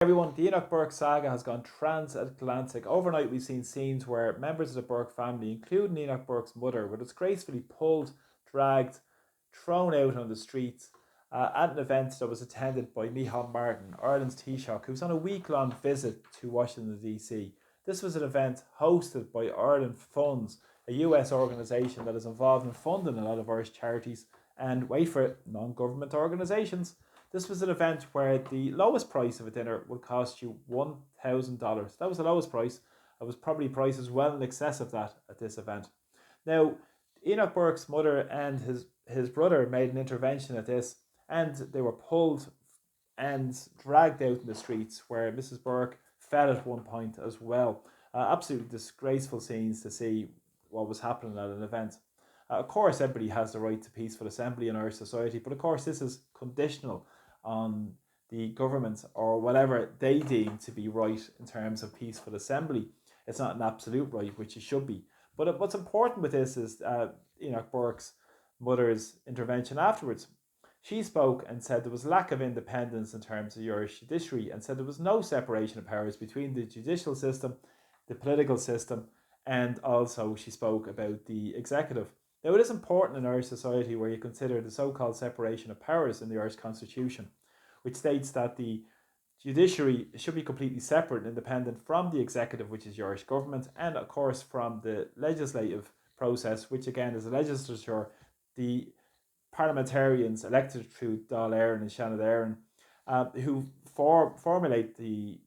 Everyone, the Enoch Burke saga has gone transatlantic. Overnight, we've seen scenes where members of the Burke family, including Enoch Burke's mother, were disgracefully pulled, dragged, thrown out on the streets at an event that was attended by Micheal Martin, Ireland's Taoiseach, who was on a week-long visit to Washington, D.C. This was an event hosted by Ireland Funds, a US organisation that is involved in funding a lot of Irish charities and, wait for it, non-government organisations. This was an event where the lowest price of a dinner would cost you $1,000. That was the lowest price. It was probably prices well in excess of that at this event. Now, Enoch Burke's mother and his brother made an intervention at this, and they were pulled and dragged out in the streets, where Mrs. Burke fell at one point as well. Absolutely disgraceful scenes to see what was happening at an event. Of course, everybody has the right to peaceful assembly in our society, but of course, this is conditional on the government or whatever they deem to be right in terms of peaceful assembly. It's not an absolute right, which it should be. But what's important with this is Enoch Burke's mother's intervention afterwards. She spoke and said there was lack of independence in terms of the Irish judiciary, and said there was no separation of powers between the judicial system, the political system, and also she spoke about the executive. Now, it is important in Irish society where you consider the so-called separation of powers in the Irish Constitution, which states that the judiciary should be completely separate and independent from the executive, which is the Irish government, and of course from the legislative process, which again is the legislature, the parliamentarians elected through Dáil Éireann and Seanad Éireann, who formulate the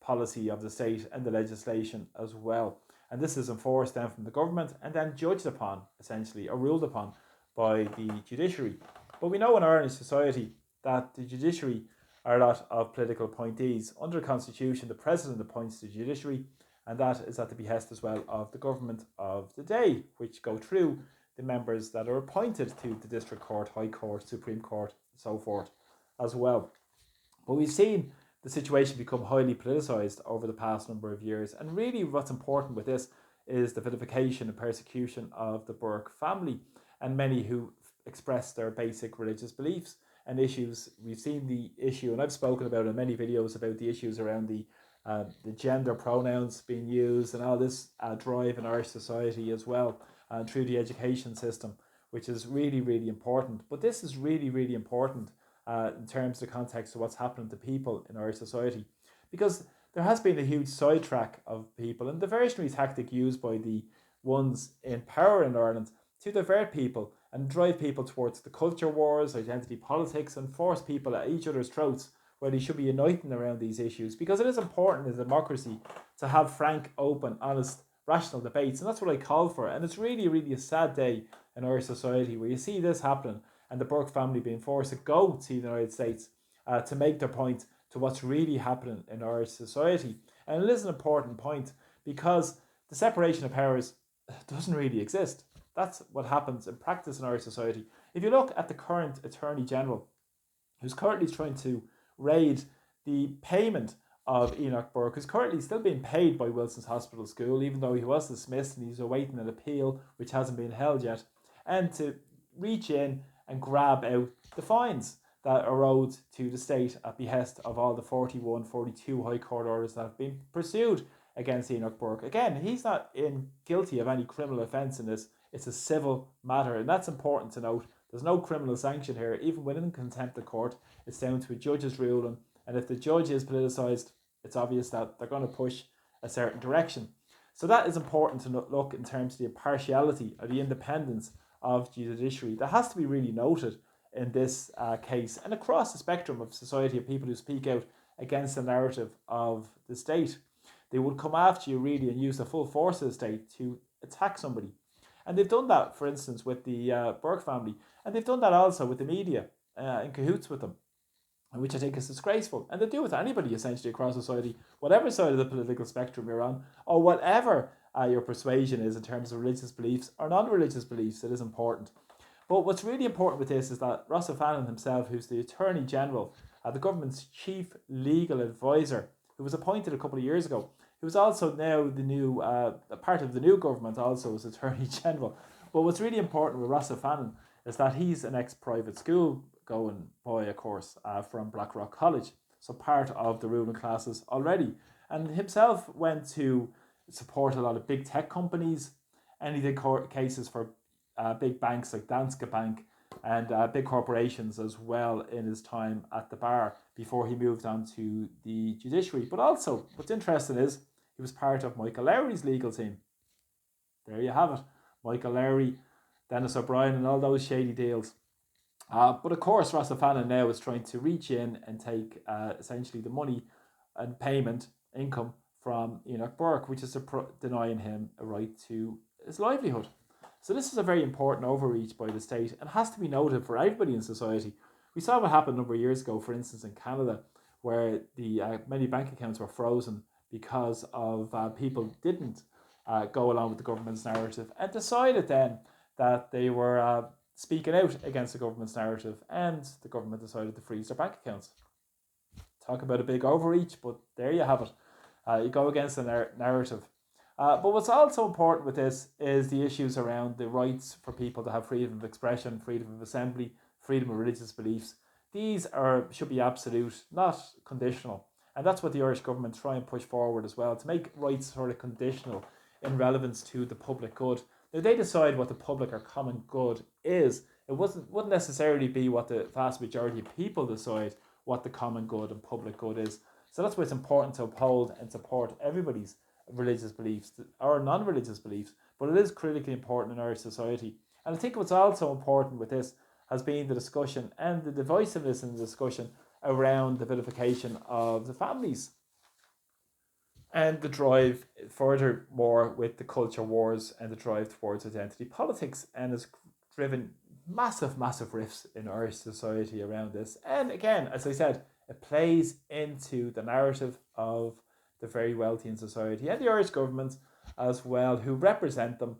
policy of the state and the legislation as well. And this is enforced then from the government and then judged upon, essentially, or ruled upon by the judiciary. But we know in Irish society that the judiciary are a lot of political appointees. Under the Constitution, the President appoints the judiciary, and that is at the behest as well of the government of the day, which go through the members that are appointed to the District Court, High Court, Supreme Court, and so forth as well. But we've seen the situation become highly politicised over the past number of years. And really what's important with this is the vilification and persecution of the Burke family and many who express their basic religious beliefs and issues. We've seen the issue, and I've spoken about in many videos about the issues around the gender pronouns being used and all this drive in Irish society as well, and through the education system, which is really, really important. But this is really, really important in terms of the context of what's happening to people in our society, because there has been a huge sidetrack of people and diversionary tactic used by the ones in power in Ireland to divert people and drive people towards the culture wars, identity politics, and force people at each other's throats where they should be uniting around these issues, because it is important in a democracy to have frank, open, honest, rational debates, and that's what I call for. And it's really, really a sad day in our society where you see this happening and the Burke family being forced to go to the United States to make their point to what's really happening in our society. And it is an important point because the separation of powers doesn't really exist. That's what happens in practice in our society. If you look at the current Attorney General, who's currently trying to raid the payment of Enoch Burke, who's currently still being paid by Wilson's Hospital School, even though he was dismissed and he's awaiting an appeal which hasn't been held yet, and to reach in and grab out the fines that are owed to the state at behest of all the 41, 42 High Court orders that have been pursued against Enoch Burke. Again, he's not guilty of any criminal offence in this. It's a civil matter, and that's important to note. There's no criminal sanction here. Even within contempt of court, it's down to a judge's ruling, and if the judge is politicised, it's obvious that they're going to push a certain direction. So that is important to look in terms of the impartiality or the independence of the judiciary. That has to be really noted in this case and across the spectrum of society of people who speak out against the narrative of the state. They would come after you really and use the full force of the state to attack somebody. And they've done that, for instance, with the Burke family, and they've done that also with the media in cahoots with them, which I think is disgraceful. And they do it with anybody essentially across society, whatever side of the political spectrum you're on, or whatever your persuasion is in terms of religious beliefs or non-religious beliefs. It is important. But what's really important with this is that Ross O'Fallon himself, who's the Attorney General, the government's chief legal advisor, who was appointed a couple of years ago, who's also now the new part of the new government, also as Attorney General. But what's really important with Ross O'Fallon is that he's an ex-private school going boy, of course, from Blackrock College. so part of the ruling classes already. And himself went to support a lot of big tech companies, and he did court cases for big banks like Danske Bank and big corporations as well in his time at the bar before he moved on to the judiciary. But also, what's interesting is he was part of Michael Lowry's legal team. There you have it. Michael Lowry, Dennis O'Brien, and all those shady deals. But of course, Ras O'Fannin now is trying to reach in and take essentially the money and payment income from Enoch Burke, which is denying him a right to his livelihood. So this is a very important overreach by the state and has to be noted for everybody in society. We saw what happened a number of years ago, for instance, in Canada, where the many bank accounts were frozen because of people didn't go along with the government's narrative and decided then that they were speaking out against the government's narrative, and the government decided to freeze their bank accounts. Talk about a big overreach, but there you have it. You go against the narrative. But what's also important with this is the issues around the rights for people to have freedom of expression, freedom of assembly, freedom of religious beliefs. These should be absolute, not conditional. And that's what the Irish government try and push forward as well, to make rights sort of conditional in relevance to the public good. Now, they decide what the public or common good is. It wouldn't necessarily be what the vast majority of people decide what the common good and public good is. So that's why it's important to uphold and support everybody's religious beliefs or non-religious beliefs, but it is critically important in Irish society. And I think what's also important with this has been the discussion and the divisiveness in the discussion around the vilification of the families and the drive furthermore with the culture wars and the drive towards identity politics, and has driven massive rifts in Irish society around this. And again, as I said, it plays into the narrative of the very wealthy in society and the Irish government as well, who represent them,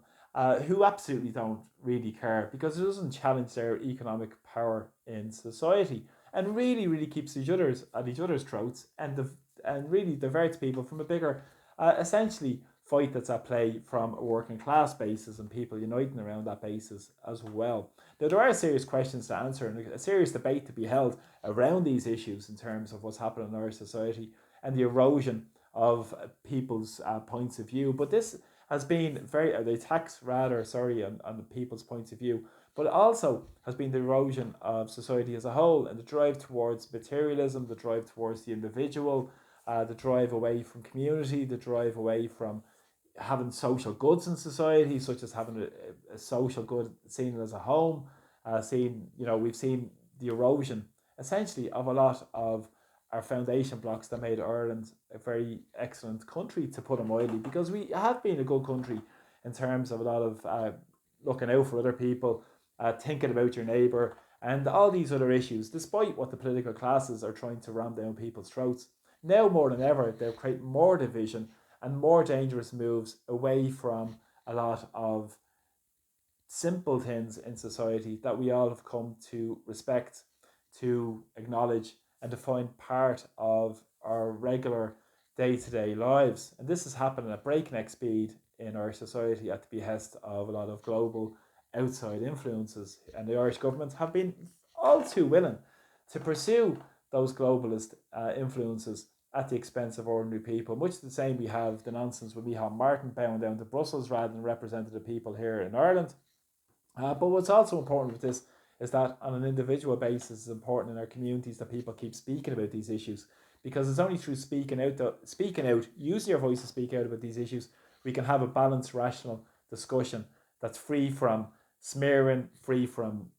who absolutely don't really care because it doesn't challenge their economic power in society and really keeps each other's throats and really diverts people from a bigger, essentially, fight that's at play from a working class basis and people uniting around that basis as well. Now, there are serious questions to answer and a serious debate to be held around these issues in terms of what's happening in Irish society and the erosion of people's points of view. But this has been the attacks on the people's points of view, but it also has been the erosion of society as a whole and the drive towards materialism, the drive towards the individual, the drive away from community, the drive away from having social goods in society, such as having a social good seen as a home. We've seen the erosion essentially of a lot of our foundation blocks that made Ireland a very excellent country, to put it mildly, because we have been a good country in terms of a lot of looking out for other people, thinking about your neighbour, and all these other issues, despite what the political classes are trying to ram down people's throats. Now more than ever, they'll create more division and more dangerous moves away from a lot of simple things in society that we all have come to respect, to acknowledge, and to find part of our regular day-to-day lives. And this is happening at breakneck speed in our society at the behest of a lot of global outside influences. And the Irish government have been all too willing to pursue those globalist influences at the expense of ordinary people. Much the same we have the nonsense with Micheal Martin bowing down to Brussels rather than representing the people here in Ireland. But what's also important with this is that on an individual basis, it's important in our communities that people keep speaking about these issues, because it's only through speaking out, using your voice to speak out about these issues, we can have a balanced, rational discussion that's free from smearing, free from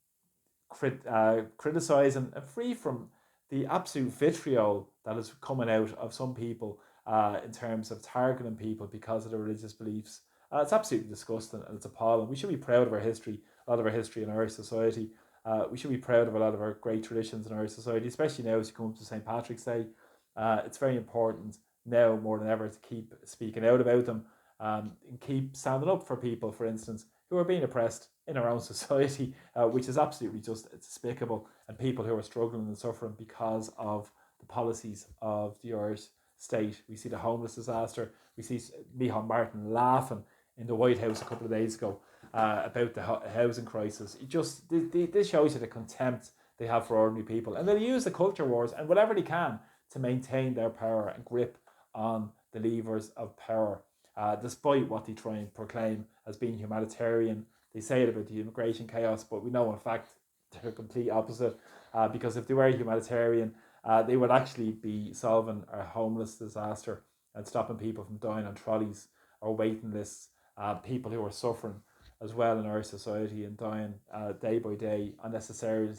criticising, and free from the absolute vitriol that is coming out of some people in terms of targeting people because of their religious beliefs. It's absolutely disgusting and it's appalling. We should be proud of our history, a lot of our history in Irish society. We should be proud of a lot of our great traditions in Irish society, especially now as you come up to St. Patrick's Day. It's very important now more than ever to keep speaking out about them and keep standing up for people, for instance, who are being oppressed in our own society, which is absolutely just despicable, and people who are struggling and suffering because of the policies of the Irish state. We see the homeless disaster. We see Micheal Martin laughing in the White House a couple of days ago about the housing crisis. This shows you the contempt they have for ordinary people, and they'll use the culture wars and whatever they can to maintain their power and grip on the levers of power, despite what they try and proclaim as being humanitarian. They say it about the immigration chaos, but we know in fact they're the complete opposite. Because if they were humanitarian, they would actually be solving a homeless disaster and stopping people from dying on trolleys or waiting lists, people who are suffering as well in our society and dying day by day unnecessarily,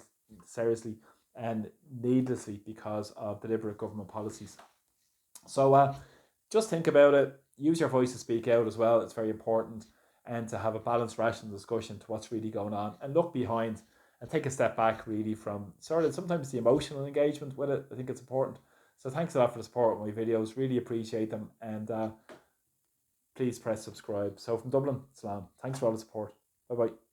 seriously and needlessly because of deliberate government policies. So just think about it. Use your voice to speak out as well. It's very important, and to have a balanced, rational discussion to what's really going on, and look behind and take a step back really from sort of sometimes the emotional engagement with it. I think it's important. So thanks a lot for the support of my videos. Really appreciate them, and please press subscribe. So from Dublin, Salam. Thanks for all the support. Bye bye.